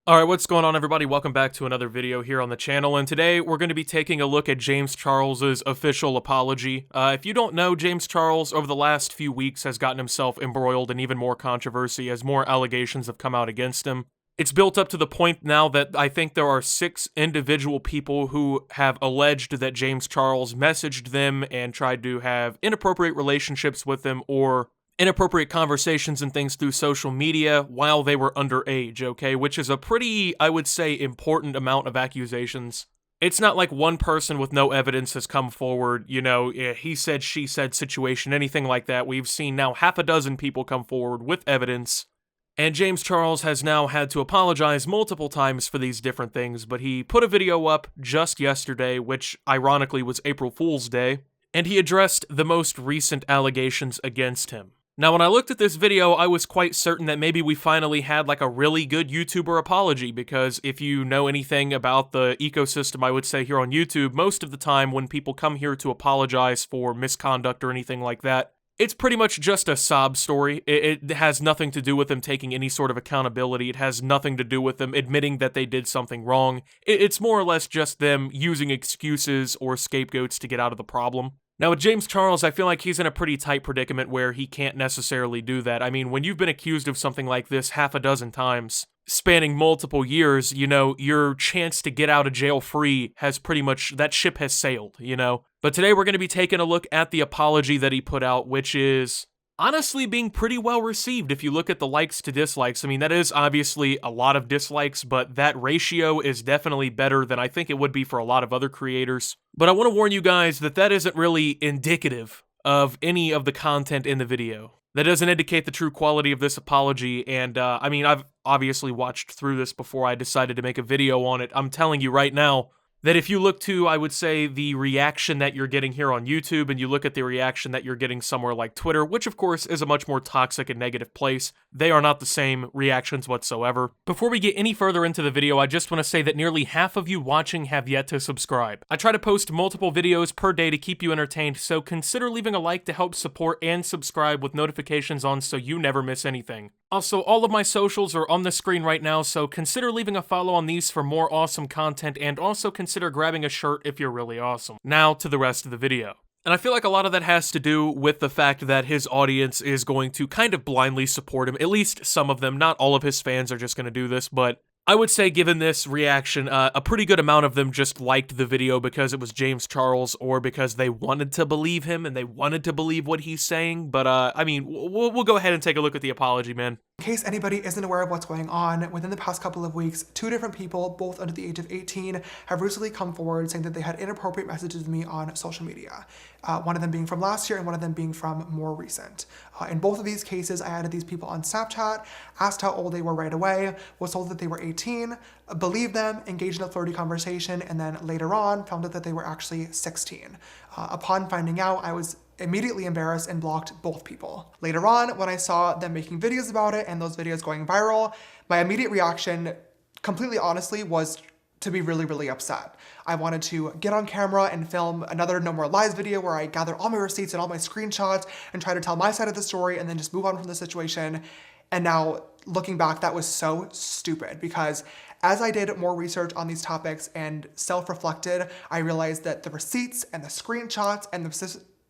Alright, what's going on everybody? Welcome back to another video here on the channel, and today we're going to be taking a look at James Charles's official apology. If you don't know, James Charles over the last few weeks has gotten himself embroiled in even more controversy as more allegations have come out against him. It's built up to the point now that I think there are 6 individual people who have alleged that James Charles messaged them and tried to have inappropriate relationships with them or inappropriate conversations and things through social media while they were underage, okay? Which is a pretty, I would say, important amount of accusations. It's not like one person with no evidence has come forward, he said, she said situation, anything like that. We've seen now half a dozen people come forward with evidence, and James Charles has now had to apologize multiple times for these different things, but he put a video up just yesterday, which ironically was April Fool's Day, and he addressed the most recent allegations against him. Now, when I looked at this video, I was quite certain that maybe we finally had like a really good YouTuber apology, because if you know anything about the ecosystem, I would say here on YouTube, most of the time when people come here to apologize for misconduct or anything like that, it's pretty much just a sob story. It has nothing to do with them taking any sort of accountability. It has nothing to do with them admitting that they did something wrong. It's more or less just them using excuses or scapegoats to get out of the problem. Now, with James Charles, I feel like he's in a pretty tight predicament where he can't necessarily do that. I mean, when you've been accused of something like this half a dozen times, spanning multiple years, your chance to get out of jail free has pretty much, that ship has sailed, But today we're going to be taking a look at the apology that he put out, which is honestly being pretty well received if you look at the likes to dislikes. I mean, that is obviously a lot of dislikes, but that ratio is definitely better than I think it would be for a lot of other creators. But I want to warn you guys that that isn't really indicative of any of the content in the video. That doesn't indicate the true quality of this apology, and I mean, I've obviously watched through this before I decided to make a video on it. I'm telling you right now, that if you look to, I would say, the reaction that you're getting here on YouTube, and you look at the reaction that you're getting somewhere like Twitter, which of course is a much more toxic and negative place, they are not the same reactions whatsoever. Before we get any further into the video, I just want to say that nearly half of you watching have yet to subscribe. I try to post multiple videos per day to keep you entertained, so consider leaving a like to help support and subscribe with notifications on so you never miss anything. Also, all of my socials are on the screen right now, so consider leaving a follow on these for more awesome content, and also consider grabbing a shirt if you're really awesome. Now to the rest of the video. And I feel like a lot of that has to do with the fact that his audience is going to kind of blindly support him, at least some of them. Not all of his fans are just going to do this, but I would say, given this reaction, a pretty good amount of them just liked the video because it was James Charles, or because they wanted to believe him and they wanted to believe what he's saying. But I mean, we'll go ahead and take a look at the apology, man. In case anybody isn't aware of what's going on, within the past couple of weeks, 2 different people, both under the age of 18, have recently come forward saying that they had inappropriate messages with me on social media. One of them being from last year and one of them being from more recent. In both of these cases, I added these people on Snapchat, asked how old they were right away, was told that they were 18, believed them, engaged in a flirty conversation, and then later on found out that they were actually 16. Upon finding out, I was immediately embarrassed and blocked both people. Later on, when I saw them making videos about it and those videos going viral, my immediate reaction, completely honestly, was to be really, really upset. I wanted to get on camera and film another No More Lies video where I gather all my receipts and all my screenshots and try to tell my side of the story and then just move on from the situation. And now, looking back, that was so stupid, because as I did more research on these topics and self-reflected, I realized that the receipts and the screenshots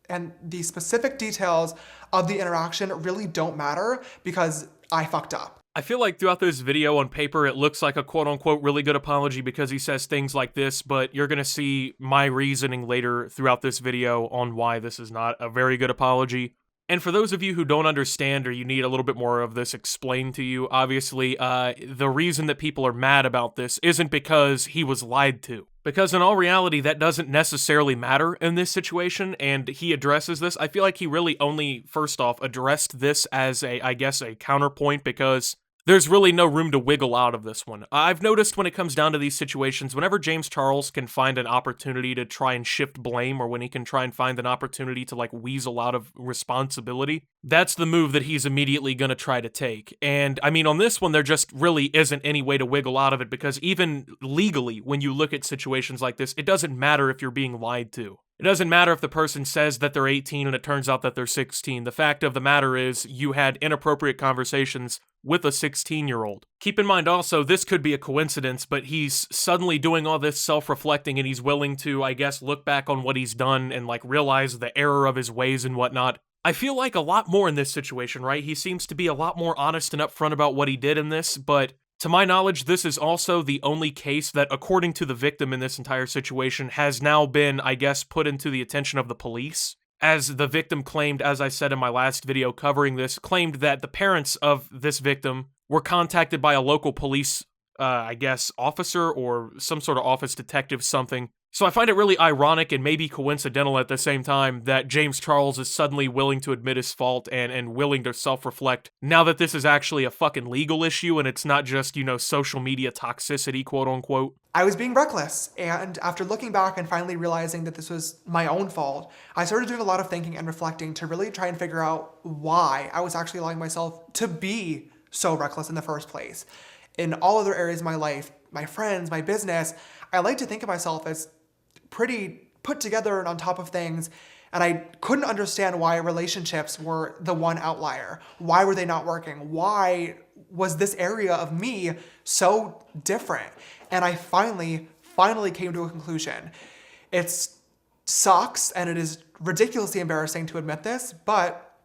and the specific details of the interaction really don't matter, because I fucked up. I feel like throughout this video on paper, it looks like a quote-unquote really good apology because he says things like this, but you're gonna see my reasoning later throughout this video on why this is not a very good apology. And for those of you who don't understand, or you need a little bit more of this explained to you, obviously, the reason that people are mad about this isn't because he was lied to. Because in all reality, that doesn't necessarily matter in this situation, and he addresses this. I feel like he really only, first off, addressed this as I guess, a counterpoint, because there's really no room to wiggle out of this one. I've noticed when it comes down to these situations, whenever James Charles can find an opportunity to try and shift blame, or when he can try and find an opportunity to like weasel out of responsibility, that's the move that he's immediately going to try to take. And I mean, on this one, there just really isn't any way to wiggle out of it, because even legally, when you look at situations like this, it doesn't matter if you're being lied to. It doesn't matter if the person says that they're 18 and it turns out that they're 16. The fact of the matter is, you had inappropriate conversations with a 16-year-old. Keep in mind also, this could be a coincidence, but he's suddenly doing all this self-reflecting and he's willing to, I guess, look back on what he's done and, like, realize the error of his ways and whatnot. I feel like a lot more in this situation, right? He seems to be a lot more honest and upfront about what he did in this, but to my knowledge, this is also the only case that, according to the victim in this entire situation, has now been, I guess, put into the attention of the police. As the victim claimed, as I said in my last video covering this, claimed that the parents of this victim were contacted by a local police, I guess, officer or some sort of office detective something. So I find it really ironic and maybe coincidental at the same time that James Charles is suddenly willing to admit his fault and willing to self-reflect now that this is actually a fucking legal issue and it's not just, social media toxicity, quote unquote. I was being reckless, and after looking back and finally realizing that this was my own fault, I started doing a lot of thinking and reflecting to really try and figure out why I was actually allowing myself to be so reckless in the first place. In all other areas of my life, my friends, my business, I like to think of myself as pretty put together and on top of things, and I couldn't understand why relationships were the one outlier. Why were they not working? Why was this area of me so different? And I finally came to a conclusion. It sucks and it is ridiculously embarrassing to admit this, but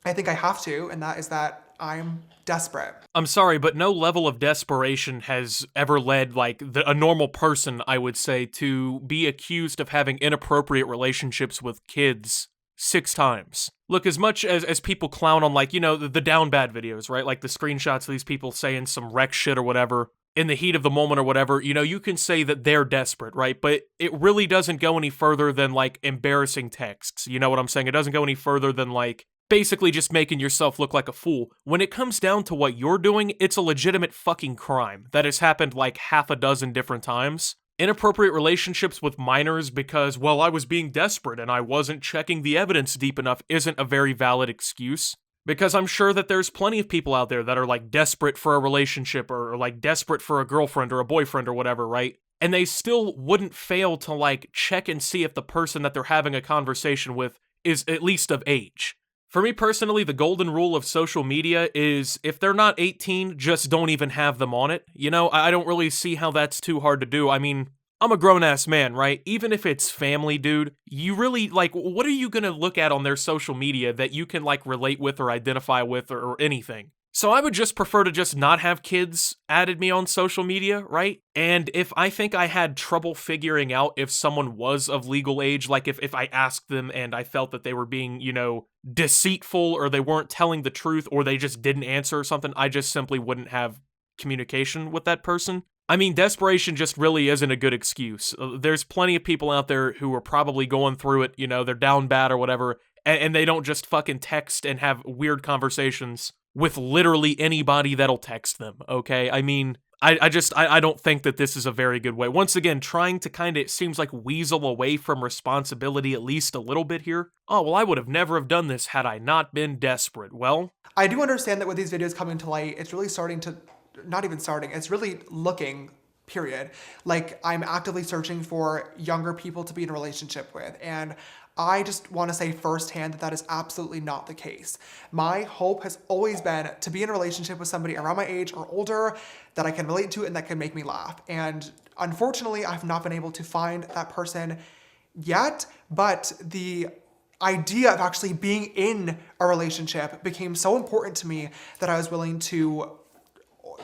I think I have to, and that is that I'm desperate. I'm sorry, but no level of desperation has ever led, a normal person, I would say, to be accused of having inappropriate relationships with kids 6 times. Look, as much as people clown on, the down bad videos, right? Like the screenshots of these people saying some wreck shit or whatever, in the heat of the moment or whatever, you can say that they're desperate, right? But it really doesn't go any further than, embarrassing texts. You know what I'm saying? It doesn't go any further than, basically just making yourself look like a fool. When it comes down to what you're doing, it's a legitimate fucking crime that has happened half a dozen different times. Inappropriate relationships with minors because, well, I was being desperate and I wasn't checking the evidence deep enough isn't a very valid excuse. Because I'm sure that there's plenty of people out there that are, desperate for a relationship or, desperate for a girlfriend or a boyfriend or whatever, right? And they still wouldn't fail to, check and see if the person that they're having a conversation with is at least of age. For me personally, the golden rule of social media is if they're not 18, just don't even have them on it. I don't really see how that's too hard to do. I mean, I'm a grown-ass man, right? Even if it's family, dude, you really, what are you gonna look at on their social media that you can, relate with or identify with or anything? So I would just prefer to just not have kids added me on social media, right? And if I think I had trouble figuring out if someone was of legal age, if I asked them and I felt that they were being, deceitful or they weren't telling the truth or they just didn't answer or something, I just simply wouldn't have communication with that person. I mean, desperation just really isn't a good excuse. There's plenty of people out there who are probably going through it, they're down bad or whatever, and they don't just fucking text and have weird conversations with literally anybody that'll text them, okay? I mean, I don't think that this is a very good way. Once again, trying to kind of, it seems like, weasel away from responsibility at least a little bit here. Oh, well, I would have never have done this had I not been desperate. Well, I do understand that with these videos coming to light, it's really starting to, not even starting, it's really looking, period, like I'm actively searching for younger people to be in a relationship with, and I just want to say firsthand that that is absolutely not the case. My hope has always been to be in a relationship with somebody around my age or older that I can relate to and that can make me laugh. And unfortunately, I've not been able to find that person yet, but the idea of actually being in a relationship became so important to me that I was willing to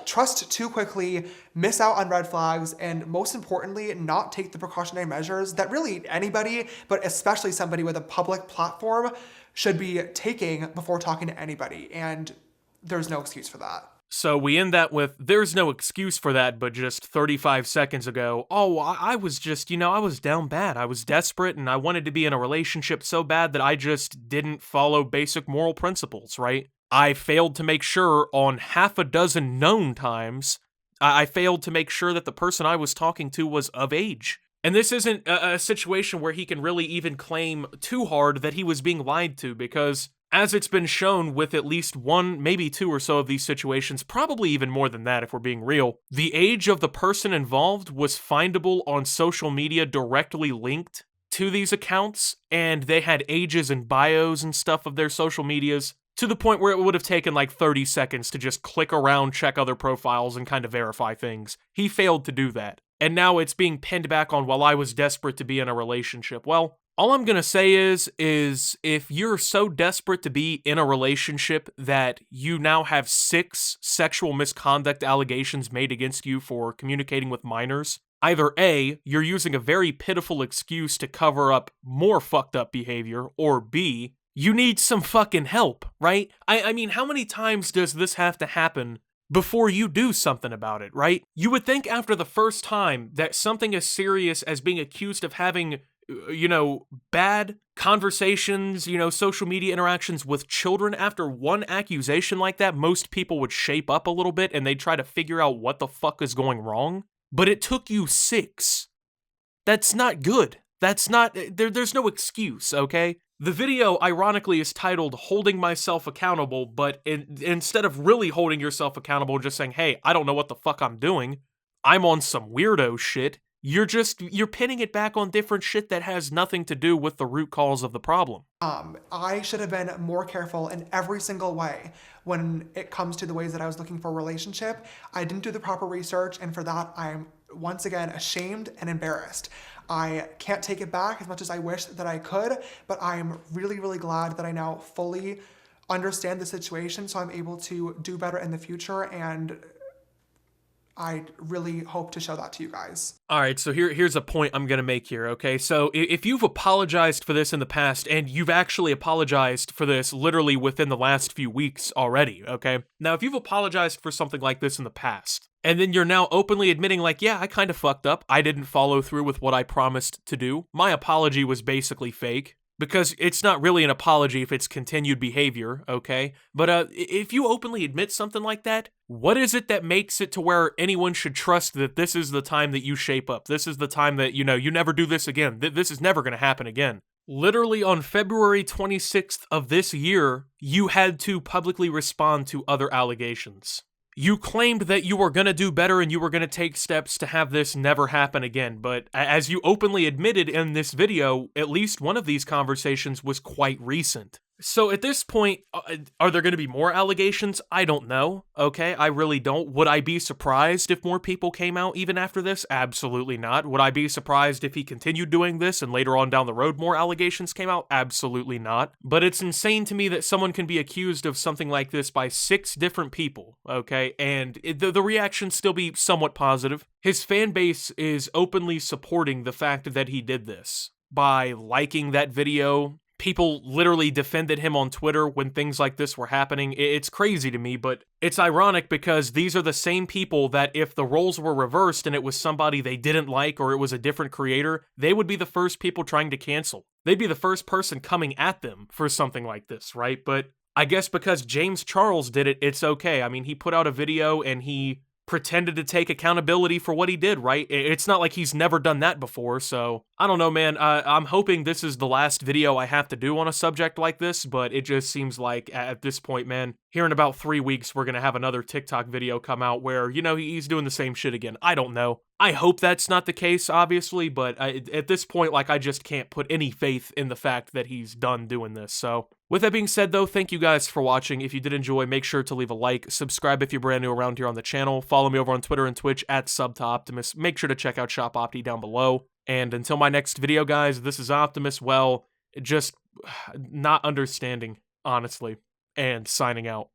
trust too quickly, miss out on red flags, and most importantly, not take the precautionary measures that really anybody, but especially somebody with a public platform, should be taking before talking to anybody. And there's no excuse for that. So we end that with, there's no excuse for that, but just 35 seconds ago, oh, I was just, I was down bad. I was desperate and I wanted to be in a relationship so bad that I just didn't follow basic moral principles, right? I failed to make sure on half a dozen known times, I failed to make sure that the person I was talking to was of age. And this isn't a situation where he can really even claim too hard that he was being lied to, because as it's been shown with at least one, maybe two or so of these situations, probably even more than that if we're being real, the age of the person involved was findable on social media directly linked to these accounts, and they had ages and bios and stuff of their social medias, to the point where it would have taken like 30 seconds to just click around, check other profiles, and kind of verify things. He failed to do that. And now it's being pinned back on, while I was desperate to be in a relationship. Well, all I'm gonna say is if you're so desperate to be in a relationship that you now have 6 sexual misconduct allegations made against you for communicating with minors, either A, you're using a very pitiful excuse to cover up more fucked up behavior, or B, you need some fucking help, right? I mean, how many times does this have to happen before you do something about it, right? You would think after the first time that something as serious as being accused of having, bad conversations, social media interactions with children, after one accusation like that, most people would shape up a little bit and they'd try to figure out what the fuck is going wrong. But it took you 6. That's not good. That's not, there's no excuse, okay? The video, ironically, is titled Holding Myself Accountable, but instead of really holding yourself accountable and just saying, hey, I don't know what the fuck I'm doing, I'm on some weirdo shit, you're pinning it back on different shit that has nothing to do with the root cause of the problem. I should have been more careful in every single way when it comes to the ways that I was looking for a relationship. I didn't do the proper research, and for that, I'm once again ashamed and embarrassed. I can't take it back as much as I wish that I could, but I'm really, really glad that I now fully understand the situation, so I'm able to do better in the future, and I really hope to show that to you guys. All right, so here's a point I'm going to make here, okay? So if you've apologized for this in the past, and you've actually apologized for this literally within the last few weeks already, okay? Now, if you've apologized for something like this in the past, and then you're now openly admitting like, yeah, I kind of fucked up, I didn't follow through with what I promised to do, my apology was basically fake, because it's not really an apology if it's continued behavior, okay? But if you openly admit something like that, what is it that makes it to where anyone should trust that this is the time that you shape up? This is the time that, you never do this again. This is never going to happen again. Literally on February 26th of this year, you had to publicly respond to other allegations. You claimed that you were going to do better and you were going to take steps to have this never happen again, but as you openly admitted in this video, at least one of these conversations was quite recent. So at this point, are there going to be more allegations? I don't know, okay? I really don't. Would I be surprised if more people came out even after this? Absolutely not. Would I be surprised if he continued doing this and later on down the road more allegations came out? Absolutely not. But it's insane to me that someone can be accused of something like this by 6 different people, okay? And the reaction still be somewhat positive. His fan base is openly supporting the fact that he did this by liking that video. People literally defended him on Twitter when things like this were happening. It's crazy to me, but it's ironic because these are the same people that if the roles were reversed and it was somebody they didn't like or it was a different creator, they would be the first people trying to cancel. They'd be the first person coming at them for something like this, right? But I guess because James Charles did it, it's okay. I mean, he put out a video and he pretended to take accountability for what he did, right? It's not like he's never done that before, so I don't know, man. I'm hoping this is the last video I have to do on a subject like this, but it just seems like at this point, man, here in about 3 weeks, we're gonna have another TikTok video come out where, he's doing the same shit again. I don't know. I hope that's not the case, obviously, but at this point, I just can't put any faith in the fact that he's done doing this. So, with that being said, though, thank you guys for watching. If you did enjoy, make sure to leave a like, subscribe if you're brand new around here on the channel, follow me over on Twitter and Twitch at @SubToOptimus. Make sure to check out Shop Opti down below. And until my next video, guys, this is Optimus, well, just not understanding, honestly, and signing out.